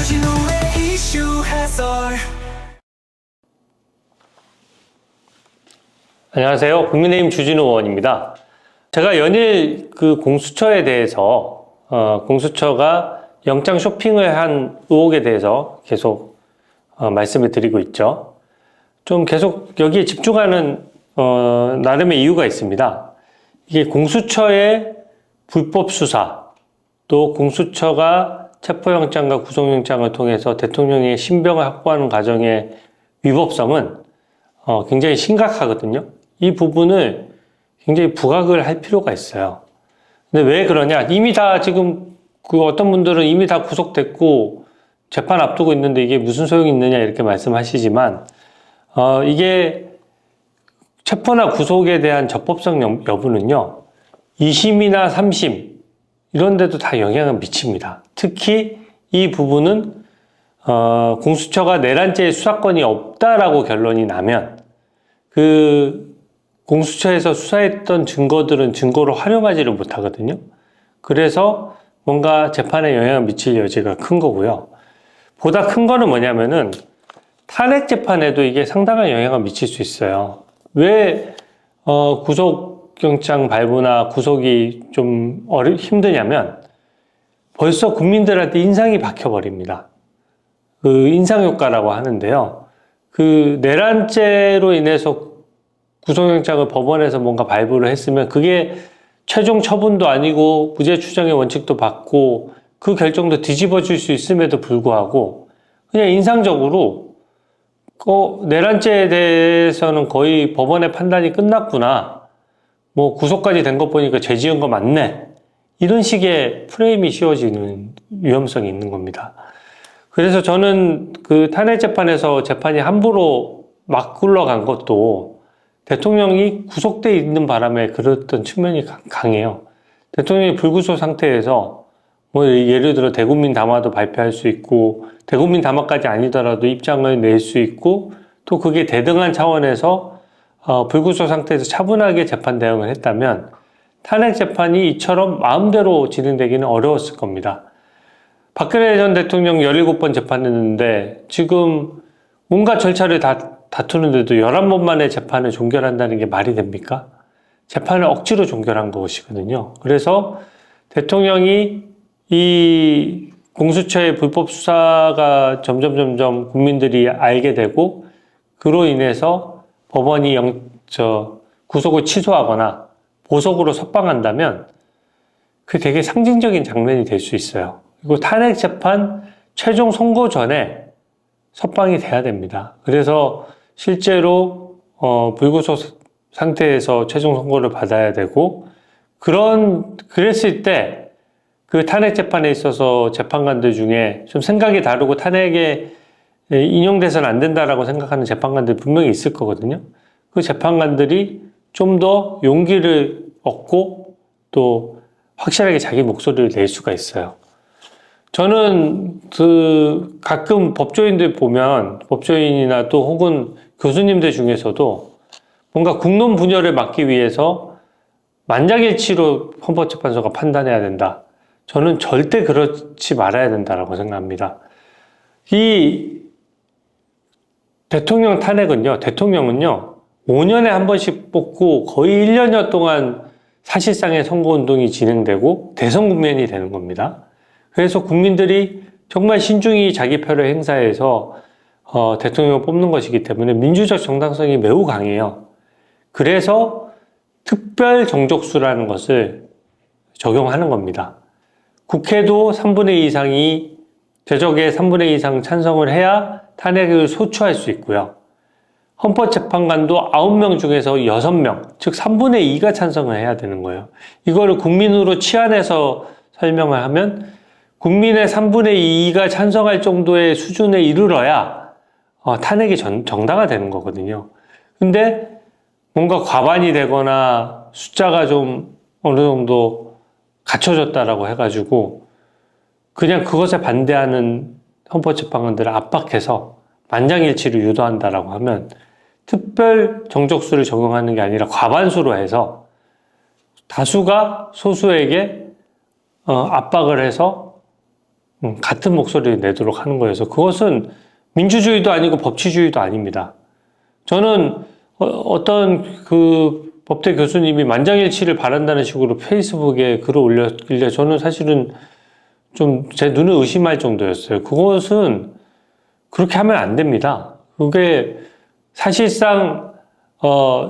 주진우의 이슈 해설. 안녕하세요. 국민의힘 주진우 의원입니다. 제가 연일 그 공수처에 대해서 공수처가 영장 쇼핑을 한 의혹에 대해서 계속 말씀을 드리고 있죠. 좀 계속 여기에 집중하는 나름의 이유가 있습니다. 이게 공수처의 불법 수사, 또 공수처가 체포영장과 구속영장을 통해서 대통령의 신병을 확보하는 과정의 위법성은 굉장히 심각하거든요. 이 부분을 굉장히 부각을 할 필요가 있어요. 근데 왜 그러냐? 이미 다 지금 어떤 분들은 이미 다 구속됐고 재판 앞두고 있는데 이게 무슨 소용이 있느냐 이렇게 말씀하시지만 이게 체포나 구속에 대한 적법성 여부는요, 2심이나 3심 이런 데도 다 영향을 미칩니다. 특히 이 부분은 공수처가 내란죄의 수사권이 없다라고 결론이 나면 그 공수처에서 수사했던 증거들은 증거로 활용하지를 못하거든요. 그래서 뭔가 재판에 영향을 미칠 여지가 큰 거고요. 보다 큰 거는 뭐냐면은 탄핵 재판에도 이게 상당한 영향을 미칠 수 있어요. 왜 구속영장 발부나 구속이 좀 힘드냐면 벌써 국민들한테 인상이 박혀버립니다. 그 인상효과라고 하는데요. 그 내란죄로 인해서 구속영장을 법원에서 뭔가 발부를 했으면 그게 최종 처분도 아니고 무죄 추정의 원칙도 받고 그 결정도 뒤집어질 수 있음에도 불구하고 그냥 인상적으로 내란죄에 대해서는 거의 법원의 판단이 끝났구나. 뭐 구속까지 된 것 보니까 죄 지은 거 맞네. 이런 식의 프레임이 씌워지는 위험성이 있는 겁니다. 그래서 저는 그 탄핵 재판에서 재판이 함부로 막 굴러간 것도 대통령이 구속돼 있는 바람에 그랬던 측면이 강해요. 대통령이 불구속 상태에서 뭐 예를 들어 대국민 담화도 발표할 수 있고 대국민 담화까지 아니더라도 입장을 낼 수 있고 또 그게 대등한 차원에서 불구속 상태에서 차분하게 재판 대응을 했다면 탄핵 재판이 이처럼 마음대로 진행되기는 어려웠을 겁니다. 박근혜 전 대통령 17번 재판했는데 지금 온갖 절차를 다투는데도 11번 만에 재판을 종결한다는 게 말이 됩니까? 재판을 억지로 종결한 것이거든요. 그래서 대통령이 이 공수처의 불법 수사가 점점 국민들이 알게 되고 그로 인해서 법원이 구속을 취소하거나 보석으로 석방한다면 그게 되게 상징적인 장면이 될 수 있어요. 그리고 탄핵 재판 최종 선고 전에 석방이 돼야 됩니다. 그래서 실제로 불구속 상태에서 최종 선고를 받아야 되고 그랬을 때 그 탄핵 재판에 있어서 재판관들 중에 좀 생각이 다르고 탄핵에 인용돼서는 안 된다라고 생각하는 재판관들 분명히 있을 거거든요. 그 재판관들이 좀 더 용기를 얻고 또 확실하게 자기 목소리를 낼 수가 있어요. 저는 가끔 법조인들 보면 법조인이나 또 혹은 교수님들 중에서도 뭔가 국론 분열을 막기 위해서 만장일치로 헌법재판소가 판단해야 된다. 저는 절대 그렇지 말아야 된다라고 생각합니다. 이 대통령 탄핵은요, 대통령은요, 5년에 한 번씩 뽑고 거의 1년여 동안 사실상의 선거운동이 진행되고 대선 국면이 되는 겁니다. 그래서 국민들이 정말 신중히 자기 표를 행사해서 대통령을 뽑는 것이기 때문에 민주적 정당성이 매우 강해요. 그래서 특별 정족수라는 것을 적용하는 겁니다. 국회도 3분의 2 이상이 제적의 3분의 2 이상 찬성을 해야 탄핵을 소추할 수 있고요. 헌법재판관도 9명 중에서 6명, 즉 3분의 2가 찬성을 해야 되는 거예요. 이거를 국민으로 치환해서 설명을 하면 국민의 3분의 2가 찬성할 정도의 수준에 이르러야 탄핵이 정당화되는 거거든요. 근데 뭔가 과반이 되거나 숫자가 좀 어느 정도 갖춰졌다라고 해가지고 그냥 그것에 반대하는 헌법재판관들을 압박해서 만장일치를 유도한다라고 하면 특별 정족수를 적용하는 게 아니라 과반수로 해서 다수가 소수에게 압박을 해서 같은 목소리를 내도록 하는 거여서 그것은 민주주의도 아니고 법치주의도 아닙니다. 저는 어떤 그 법대 교수님이 만장일치를 바란다는 식으로 페이스북에 글을 올렸길래 저는 사실은 좀 제 눈을 의심할 정도였어요. 그것은 그렇게 하면 안 됩니다. 그게 사실상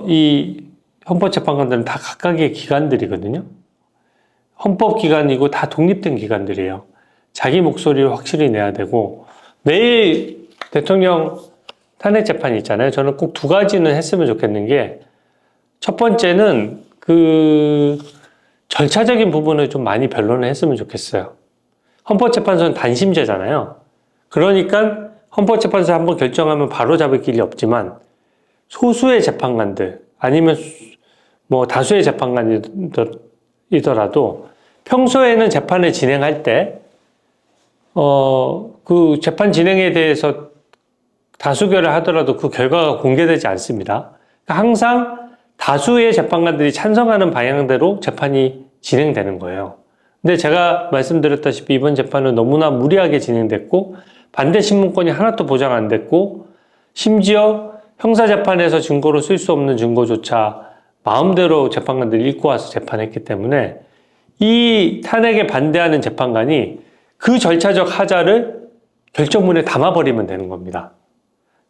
이 헌법재판관들은 다 각각의 기관들이거든요. 헌법기관이고 다 독립된 기관들이에요. 자기 목소리를 확실히 내야 되고 내일 대통령 탄핵재판이 있잖아요. 저는 꼭 두 가지는 했으면 좋겠는 게 첫 번째는 그 절차적인 부분을 좀 많이 변론을 했으면 좋겠어요. 헌법재판소는 단심제잖아요. 그러니까 헌법재판소 한번 결정하면 바로 잡을 길이 없지만 소수의 재판관들 아니면 뭐 다수의 재판관이더라도 평소에는 재판을 진행할 때 그 재판 진행에 대해서 다수결을 하더라도 그 결과가 공개되지 않습니다. 그러니까 항상 다수의 재판관들이 찬성하는 방향대로 재판이 진행되는 거예요. 근데 제가 말씀드렸다시피 이번 재판은 너무나 무리하게 진행됐고 반대 신문권이 하나도 보장 안 됐고 심지어 형사재판에서 증거로 쓸 수 없는 증거조차 마음대로 재판관들이 읽고 와서 재판했기 때문에 이 탄핵에 반대하는 재판관이 그 절차적 하자를 결정문에 담아버리면 되는 겁니다.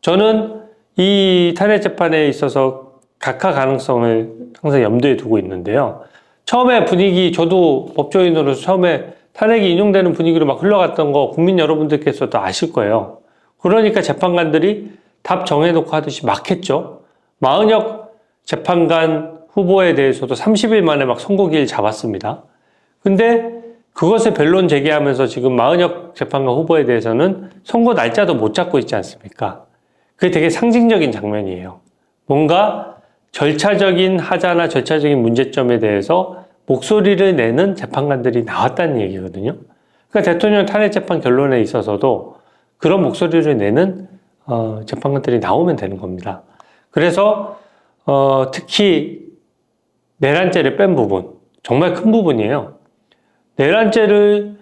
저는 이 탄핵 재판에 있어서 각하 가능성을 항상 염두에 두고 있는데요. 처음에 분위기, 저도 법조인으로서 처음에 탄핵이 인용되는 분위기로 막 흘러갔던 거 국민 여러분들께서도 아실 거예요. 그러니까 재판관들이 답 정해놓고 하듯이 막 했죠. 마은혁 재판관 후보에 대해서도 30일 만에 막 선고기일 잡았습니다. 근데 그것을 변론 제기하면서 지금 마은혁 재판관 후보에 대해서는 선고 날짜도 못 잡고 있지 않습니까? 그게 되게 상징적인 장면이에요. 뭔가 절차적인 하자나 절차적인 문제점에 대해서 목소리를 내는 재판관들이 나왔다는 얘기거든요. 그러니까 대통령 탄핵 재판 결론에 있어서도 그런 목소리를 내는 재판관들이 나오면 되는 겁니다. 그래서 특히 내란죄를 뺀 부분, 정말 큰 부분이에요. 내란죄를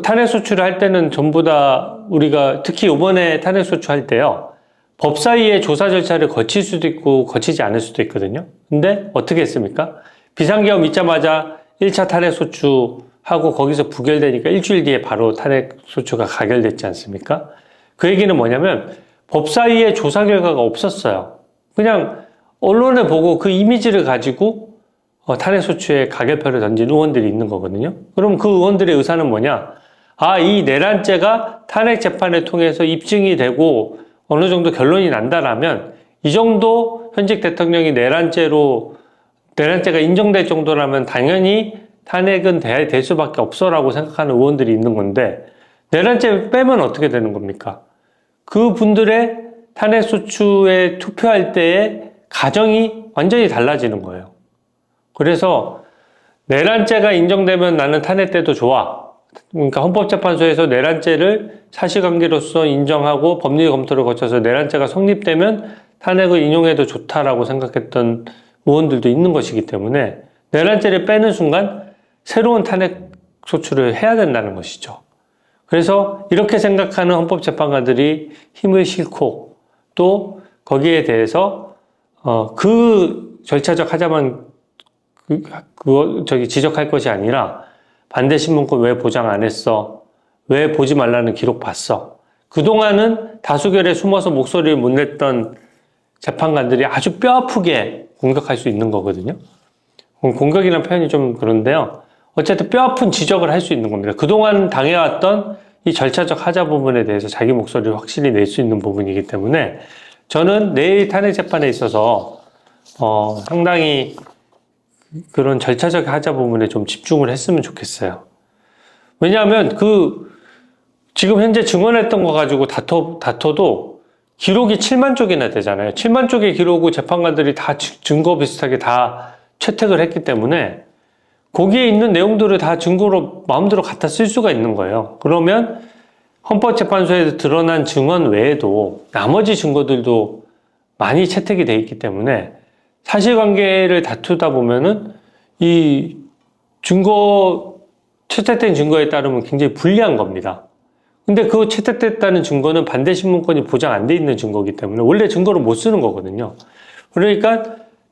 탄핵 소추를 할 때는 전부 다 우리가 특히 이번에 탄핵 소추할 때요. 법사위의 조사 절차를 거칠 수도 있고 거치지 않을 수도 있거든요. 근데 어떻게 했습니까? 비상계엄 있자마자 1차 탄핵 소추하고 거기서 부결되니까 일주일 뒤에 바로 탄핵 소추가 가결됐지 않습니까? 그 얘기는 뭐냐면 법사위의 조사 결과가 없었어요. 그냥 언론을 보고 그 이미지를 가지고 탄핵 소추에 가결표를 던진 의원들이 있는 거거든요. 그럼 그 의원들의 의사는 뭐냐? 아, 이 내란죄가 탄핵 재판을 통해서 입증이 되고 어느 정도 결론이 난다라면 이 정도 현직 대통령이 내란죄가 인정될 정도라면 당연히 탄핵은 돼야 될 수밖에 없어라고 생각하는 의원들이 있는 건데 내란죄 빼면 어떻게 되는 겁니까? 그 분들의 탄핵 소추에 투표할 때의 가정이 완전히 달라지는 거예요. 그래서 내란죄가 인정되면 나는 탄핵 때도 좋아. 그러니까 헌법재판소에서 내란죄를 사실관계로서 인정하고 법리 검토를 거쳐서 내란죄가 성립되면 탄핵을 인용해도 좋다라고 생각했던 의원들도 있는 것이기 때문에 내란죄를 빼는 순간 새로운 탄핵 소추를 해야 된다는 것이죠. 그래서 이렇게 생각하는 헌법재판관들이 힘을 싣고 또 거기에 대해서 그 절차적 하자만 지적할 것이 아니라 반대 신문권 왜 보장 안 했어? 왜 보지 말라는 기록 봤어? 그동안은 다수결에 숨어서 목소리를 못 냈던 재판관들이 아주 뼈아프게 공격할 수 있는 거거든요. 공격이라는 표현이 좀 그런데요. 어쨌든 뼈아픈 지적을 할 수 있는 겁니다. 그동안 당해왔던 이 절차적 하자 부분에 대해서 자기 목소리를 확실히 낼 수 있는 부분이기 때문에 저는 내일 탄핵 재판에 있어서 상당히 그런 절차적 하자 부분에 좀 집중을 했으면 좋겠어요. 왜냐하면 지금 현재 증언했던 거 가지고 다퉈도 기록이 7만 쪽이나 되잖아요. 7만 쪽의 기록을 재판관들이 다 증거 비슷하게 다 채택을 했기 때문에 거기에 있는 내용들을 다 증거로 마음대로 갖다 쓸 수가 있는 거예요. 그러면 헌법재판소에서 드러난 증언 외에도 나머지 증거들도 많이 채택이 돼 있기 때문에 사실관계를 다투다 보면은 이 증거 채택된 증거에 따르면 굉장히 불리한 겁니다. 근데 그 채택됐다는 증거는 반대신문권이 보장 안 돼 있는 증거이기 때문에 원래 증거로 못 쓰는 거거든요. 그러니까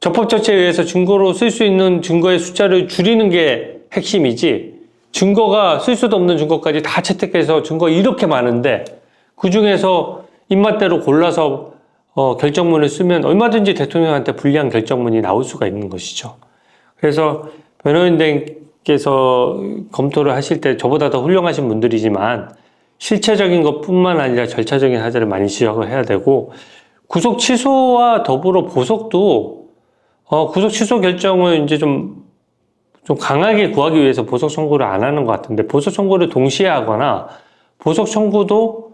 적법조치에 의해서 증거로 쓸 수 있는 증거의 숫자를 줄이는 게 핵심이지, 증거가 쓸 수도 없는 증거까지 다 채택해서 증거 이렇게 많은데 그 중에서 입맛대로 골라서 결정문을 쓰면 얼마든지 대통령한테 불리한 결정문이 나올 수가 있는 것이죠. 그래서 변호인께서 검토를 하실 때 저보다 더 훌륭하신 분들이지만 실체적인 것뿐만 아니라 절차적인 하자를 많이 지적을 해야 되고, 구속 취소와 더불어 보석도 구속 취소 결정을 이제 좀 강하게 구하기 위해서 보석 청구를 안 하는 것 같은데, 보석 청구를 동시에 하거나 보석 청구도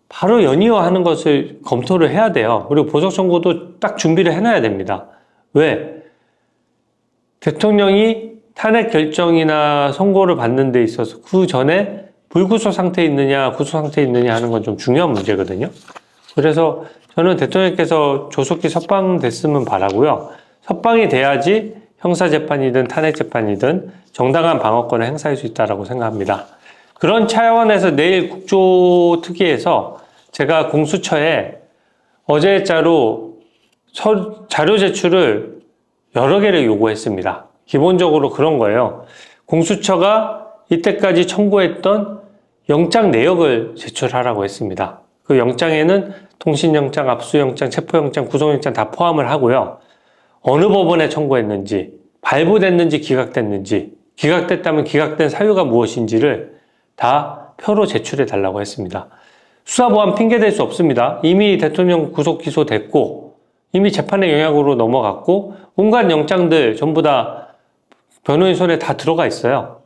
바로 연이어하는 것을 검토를 해야 돼요. 그리고 보석 청구도 딱 준비를 해놔야 됩니다. 왜? 대통령이 탄핵 결정이나 선고를 받는 데 있어서 그 전에 불구속 상태에 있느냐 구속 상태에 있느냐 하는 건 좀 중요한 문제거든요. 그래서 저는 대통령께서 조속히 석방됐으면 바라고요. 석방이 돼야지 형사재판이든 탄핵재판이든 정당한 방어권을 행사할 수 있다고 생각합니다. 그런 차원에서 내일 국조특위에서 제가 공수처에 어제자로 자료 제출을 여러 개를 요구했습니다. 기본적으로 그런 거예요. 공수처가 이때까지 청구했던 영장 내역을 제출하라고 했습니다. 그 영장에는 통신영장, 압수영장, 체포영장, 구속영장 다 포함을 하고요. 어느 법원에 청구했는지, 발부됐는지 기각됐는지, 기각됐다면 기각된 사유가 무엇인지를 다 표로 제출해 달라고 했습니다. 수사보안 핑계댈 수 없습니다. 이미 대통령 구속 기소됐고 이미 재판의 영역으로 넘어갔고 온갖 영장들 전부 다 변호인 손에 다 들어가 있어요.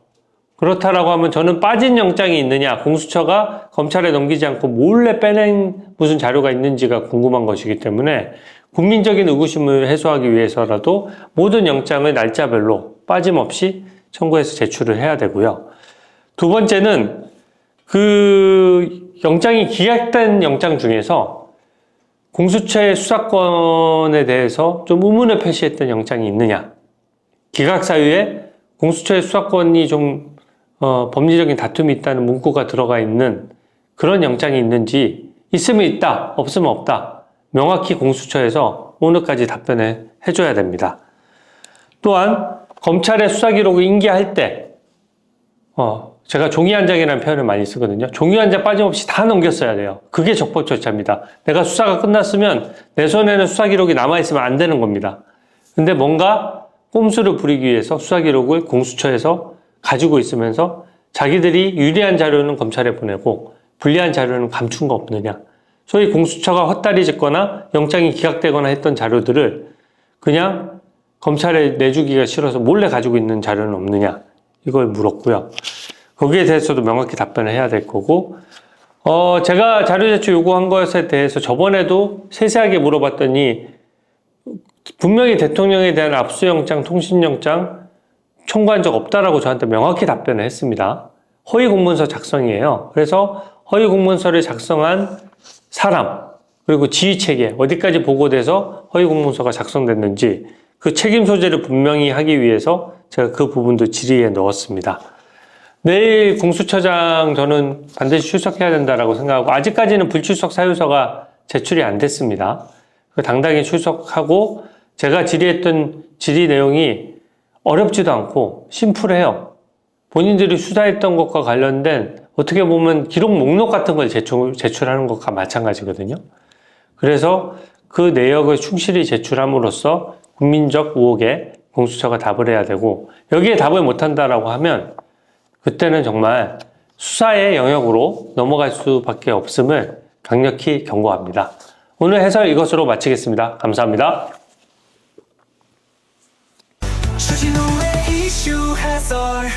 그렇다라고 하면 저는 빠진 영장이 있느냐, 공수처가 검찰에 넘기지 않고 몰래 빼낸 무슨 자료가 있는지가 궁금한 것이기 때문에 국민적인 의구심을 해소하기 위해서라도 모든 영장을 날짜별로 빠짐없이 청구해서 제출을 해야 되고요. 두 번째는 그 영장이 기각된 영장 중에서 공수처의 수사권에 대해서 좀 의문을 표시했던 영장이 있느냐, 기각 사유에 공수처의 수사권이 좀 법리적인 다툼이 있다는 문구가 들어가 있는 그런 영장이 있는지, 있으면 있다, 없으면 없다, 명확히 공수처에서 오늘까지 답변을 해줘야 됩니다. 또한 검찰의 수사기록을 인계할 때 제가 종이 한 장이라는 표현을 많이 쓰거든요. 종이 한 장 빠짐없이 다 넘겼어야 돼요. 그게 적법조치입니다. 내가 수사가 끝났으면 내 손에는 수사기록이 남아있으면 안 되는 겁니다. 근데 뭔가 꼼수를 부리기 위해서 수사기록을 공수처에서 가지고 있으면서 자기들이 유리한 자료는 검찰에 보내고 불리한 자료는 감춘 거 없느냐, 소위 공수처가 헛다리 짚거나 영장이 기각되거나 했던 자료들을 그냥 검찰에 내주기가 싫어서 몰래 가지고 있는 자료는 없느냐, 이걸 물었고요. 거기에 대해서도 명확히 답변을 해야 될 거고, 제가 자료 제출 요구한 것에 대해서 저번에도 세세하게 물어봤더니 분명히 대통령에 대한 압수영장, 통신영장 청구한 적 없다라고 저한테 명확히 답변을 했습니다. 허위 공문서 작성이에요. 그래서 허위 공문서를 작성한 사람, 그리고 지휘체계, 어디까지 보고돼서 허위 공문서가 작성됐는지 그 책임 소재를 분명히 하기 위해서 제가 그 부분도 질의에 넣었습니다. 내일 공수처장 저는 반드시 출석해야 된다라고 생각하고, 아직까지는 불출석 사유서가 제출이 안 됐습니다. 당당히 출석하고, 제가 질의했던 질의 내용이 어렵지도 않고 심플해요. 본인들이 수사했던 것과 관련된 어떻게 보면 기록 목록 같은 걸 제출하는 것과 마찬가지거든요. 그래서 그 내역을 충실히 제출함으로써 국민적 의혹에 공수처가 답을 해야 되고, 여기에 답을 못한다라고 하면 그때는 정말 수사의 영역으로 넘어갈 수밖에 없음을 강력히 경고합니다. 오늘 해설 이것으로 마치겠습니다. 감사합니다. 주진우의 이슈 해설.